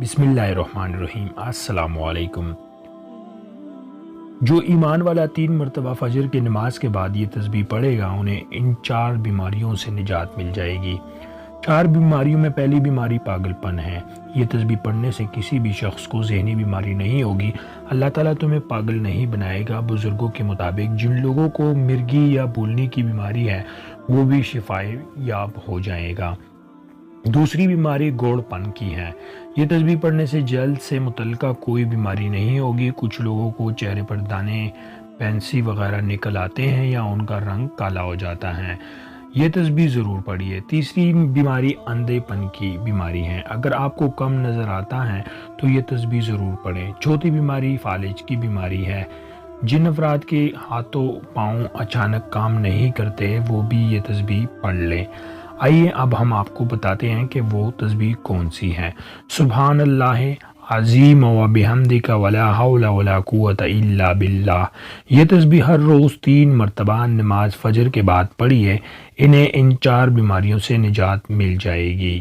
بسم اللہ الرحمن الرحیم۔ السلام علیکم۔ جو ایمان والا 3 مرتبہ فجر کی نماز کے بعد یہ تسبیح پڑھے گا انہیں ان 4 بیماریوں سے نجات مل جائے گی۔ 4 بیماریوں میں پہلی بیماری پاگل پن ہے۔ یہ تسبیح پڑھنے سے کسی بھی شخص کو ذہنی بیماری نہیں ہوگی۔ اللہ تعالیٰ تمہیں پاگل نہیں بنائے گا۔ بزرگوں کے مطابق جن لوگوں کو مرگی یا بھولنے کی بیماری ہے وہ بھی شفا یاب ہو جائے گا۔ دوسری بیماری گوڑ پن کی ہے۔ یہ تسبیح پڑھنے سے جلد سے متعلقہ کوئی بیماری نہیں ہوگی۔ کچھ لوگوں کو چہرے پر دانے، پینسی وغیرہ نکل آتے ہیں یا ان کا رنگ کالا ہو جاتا ہے۔ یہ تسبیح ضرور پڑھیے۔ تیسری بیماری اندھے پن کی بیماری ہے۔ اگر آپ کو کم نظر آتا ہے تو یہ تسبیح ضرور پڑھیں۔ چوتھی بیماری فالج کی بیماری ہے۔ جن افراد کے ہاتھوں پاؤں اچانک کام نہیں کرتے وہ بھی یہ تسبیح پڑھ لیں۔ آئیے اب ہم آپ کو بتاتے ہیں کہ وہ تسبیح کون سی ہے۔ سبحان اللہ عظیم و بحمدک ولا حول ولا قوت الا باللہ۔ یہ تسبیح ہر روز 3 مرتبہ نماز فجر کے بعد پڑھیے۔ انہیں ان 4 بیماریوں سے نجات مل جائے گی۔